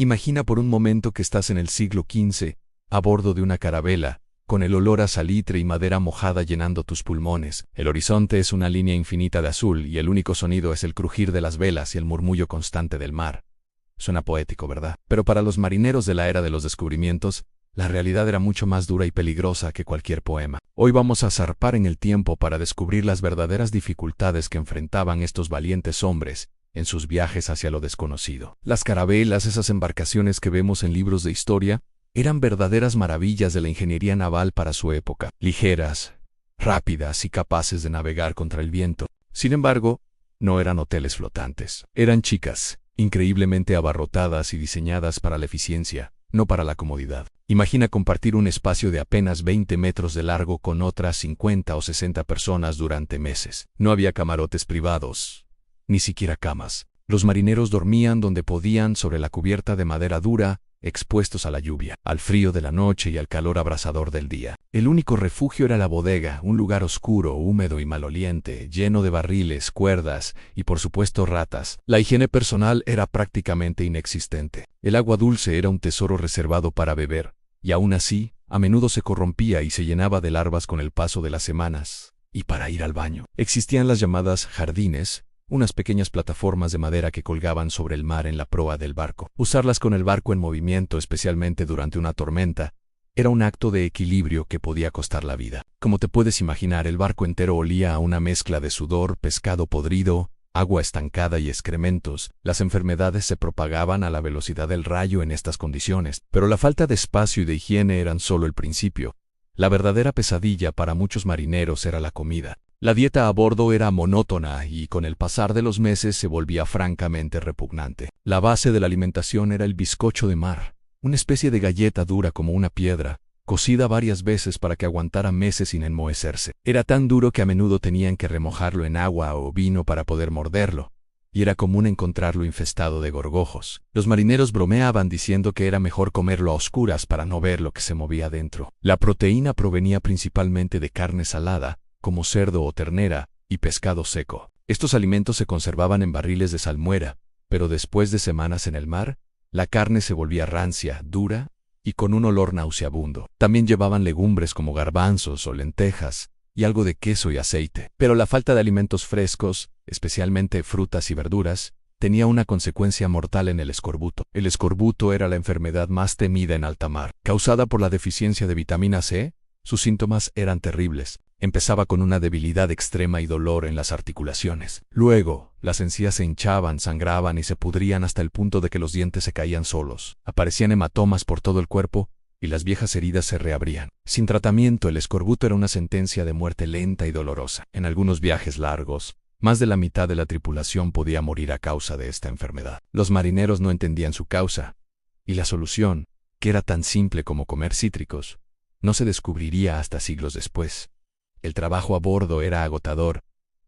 Imagina por un momento que estás en el siglo XV, a bordo de una carabela, con el olor a salitre y madera mojada llenando tus pulmones. El horizonte es una línea infinita de azul y el único sonido es el crujir de las velas y el murmullo constante del mar. Suena poético, ¿verdad? Pero para los marineros de la era de los descubrimientos, la realidad era mucho más dura y peligrosa que cualquier poema. Hoy vamos a zarpar en el tiempo para descubrir las verdaderas dificultades que enfrentaban estos valientes hombres en sus viajes hacia lo desconocido. Las carabelas, esas embarcaciones que vemos en libros de historia, eran verdaderas maravillas de la ingeniería naval para su época, ligeras, rápidas y capaces de navegar contra el viento. Sin embargo, no eran hoteles flotantes. Eran chicas, increíblemente abarrotadas y diseñadas para la eficiencia, no para la comodidad. Imagina compartir un espacio de apenas 20 metros de largo con otras 50 o 60 personas durante meses. No había camarotes privados, ni siquiera camas. Los marineros dormían donde podían sobre la cubierta de madera dura, expuestos a la lluvia, al frío de la noche y al calor abrasador del día. El único refugio era la bodega, un lugar oscuro, húmedo y maloliente, lleno de barriles, cuerdas y por supuesto ratas. La higiene personal era prácticamente inexistente. El agua dulce era un tesoro reservado para beber, y aún así, a menudo se corrompía y se llenaba de larvas con el paso de las semanas. Y para ir al baño, existían las llamadas jardines, unas pequeñas plataformas de madera que colgaban sobre el mar en la proa del barco. Usarlas con el barco en movimiento, especialmente durante una tormenta, era un acto de equilibrio que podía costar la vida. Como te puedes imaginar, el barco entero olía a una mezcla de sudor, pescado podrido, agua estancada y excrementos. Las enfermedades se propagaban a la velocidad del rayo en estas condiciones, pero la falta de espacio y de higiene eran solo el principio. La verdadera pesadilla para muchos marineros era la comida. La dieta a bordo era monótona y con el pasar de los meses se volvía francamente repugnante. La base de la alimentación era el bizcocho de mar, una especie de galleta dura como una piedra, cocida varias veces para que aguantara meses sin enmohecerse. Era tan duro que a menudo tenían que remojarlo en agua o vino para poder morderlo, y era común encontrarlo infestado de gorgojos. Los marineros bromeaban diciendo que era mejor comerlo a oscuras para no ver lo que se movía dentro. La proteína provenía principalmente de carne salada, como cerdo o ternera, y pescado seco. Estos alimentos se conservaban en barriles de salmuera, pero después de semanas en el mar, la carne se volvía rancia, dura y con un olor nauseabundo. También llevaban legumbres como garbanzos o lentejas, y algo de queso y aceite. Pero la falta de alimentos frescos, especialmente frutas y verduras, tenía una consecuencia mortal en el escorbuto. El escorbuto era la enfermedad más temida en alta mar. Causada por la deficiencia de vitamina C, sus síntomas eran terribles. Empezaba con una debilidad extrema y dolor en las articulaciones. Luego, las encías se hinchaban, sangraban y se pudrían hasta el punto de que los dientes se caían solos. Aparecían hematomas por todo el cuerpo y las viejas heridas se reabrían. Sin tratamiento, el escorbuto era una sentencia de muerte lenta y dolorosa. En algunos viajes largos, más de la mitad de la tripulación podía morir a causa de esta enfermedad. Los marineros no entendían su causa, y la solución, que era tan simple como comer cítricos, no se descubriría hasta siglos después. El trabajo a bordo era agotador,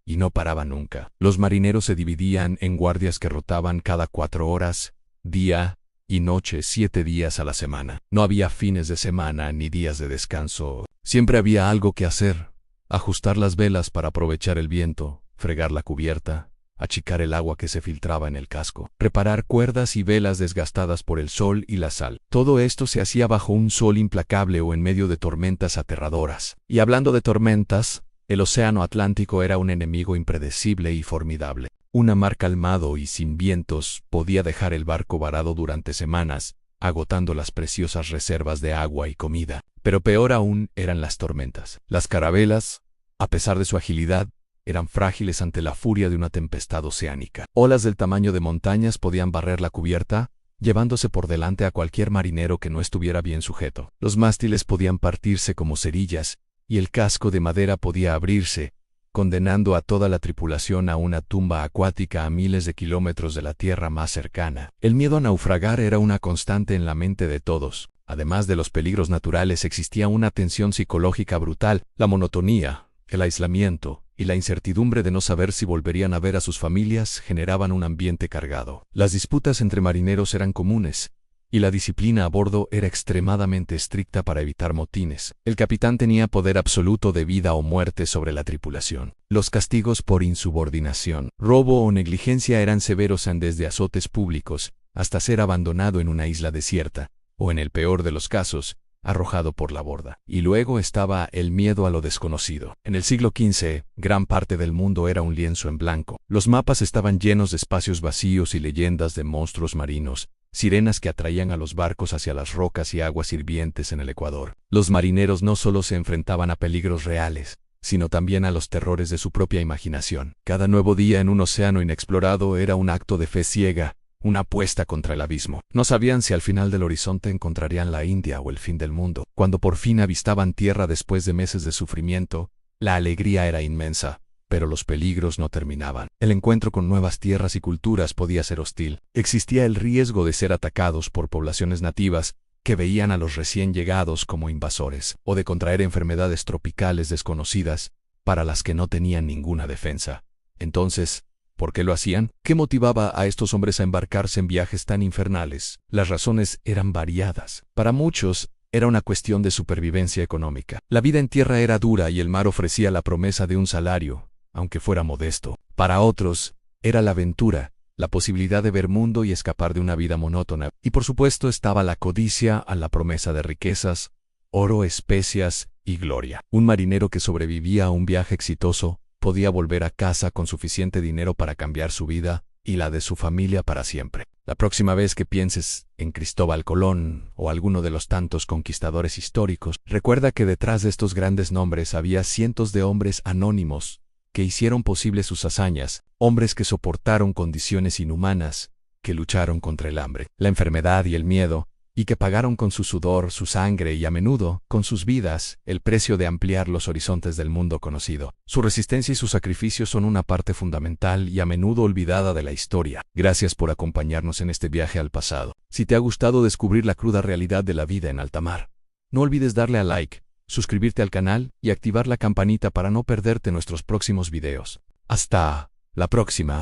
y no paraba nunca. Los marineros se dividían en guardias que rotaban cada 4 horas, día y noche, 7 días a la semana. No había fines de semana ni días de descanso. Siempre había algo que hacer: ajustar las velas para aprovechar el viento, fregar la cubierta, achicar el agua que se filtraba en el casco, reparar cuerdas y velas desgastadas por el sol y la sal. Todo esto se hacía bajo un sol implacable o en medio de tormentas aterradoras. Y hablando de tormentas, el océano Atlántico era un enemigo impredecible y formidable. Un mar calmado y sin vientos podía dejar el barco varado durante semanas, agotando las preciosas reservas de agua y comida. Pero peor aún eran las tormentas. Las carabelas, a pesar de su agilidad, eran frágiles ante la furia de una tempestad oceánica. Olas del tamaño de montañas podían barrer la cubierta, llevándose por delante a cualquier marinero que no estuviera bien sujeto. Los mástiles podían partirse como cerillas, y el casco de madera podía abrirse, condenando a toda la tripulación a una tumba acuática a miles de kilómetros de la tierra más cercana. El miedo a naufragar era una constante en la mente de todos. Además de los peligros naturales, existía una tensión psicológica brutal. La monotonía, el aislamiento y la incertidumbre de no saber si volverían a ver a sus familias generaban un ambiente cargado. Las disputas entre marineros eran comunes, y la disciplina a bordo era extremadamente estricta para evitar motines. El capitán tenía poder absoluto de vida o muerte sobre la tripulación. Los castigos por insubordinación, robo o negligencia eran severos desde azotes públicos hasta ser abandonado en una isla desierta, o en el peor de los casos, arrojado por la borda. Y luego estaba el miedo a lo desconocido. En el siglo XV, gran parte del mundo era un lienzo en blanco. Los mapas estaban llenos de espacios vacíos y leyendas de monstruos marinos, sirenas que atraían a los barcos hacia las rocas y aguas hirvientes en el Ecuador. Los marineros no solo se enfrentaban a peligros reales, sino también a los terrores de su propia imaginación. Cada nuevo día en un océano inexplorado era un acto de fe ciega, una apuesta contra el abismo. No sabían si al final del horizonte encontrarían la India o el fin del mundo. Cuando por fin avistaban tierra después de meses de sufrimiento, la alegría era inmensa, pero los peligros no terminaban. El encuentro con nuevas tierras y culturas podía ser hostil. Existía el riesgo de ser atacados por poblaciones nativas que veían a los recién llegados como invasores, o de contraer enfermedades tropicales desconocidas, para las que no tenían ninguna defensa. Entonces, ¿por qué lo hacían? ¿Qué motivaba a estos hombres a embarcarse en viajes tan infernales? Las razones eran variadas. Para muchos, era una cuestión de supervivencia económica. La vida en tierra era dura y el mar ofrecía la promesa de un salario, aunque fuera modesto. Para otros, era la aventura, la posibilidad de ver mundo y escapar de una vida monótona. Y por supuesto estaba la codicia a la promesa de riquezas, oro, especias y gloria. Un marinero que sobrevivía a un viaje exitoso podía volver a casa con suficiente dinero para cambiar su vida y la de su familia para siempre. La próxima vez que pienses en Cristóbal Colón o alguno de los tantos conquistadores históricos, recuerda que detrás de estos grandes nombres había cientos de hombres anónimos que hicieron posible sus hazañas, hombres que soportaron condiciones inhumanas, que lucharon contra el hambre, la enfermedad y el miedo, y que pagaron con su sudor, su sangre y a menudo, con sus vidas, el precio de ampliar los horizontes del mundo conocido. Su resistencia y su sacrificio son una parte fundamental y a menudo olvidada de la historia. Gracias por acompañarnos en este viaje al pasado. Si te ha gustado descubrir la cruda realidad de la vida en alta mar, no olvides darle a like, suscribirte al canal y activar la campanita para no perderte nuestros próximos videos. Hasta la próxima.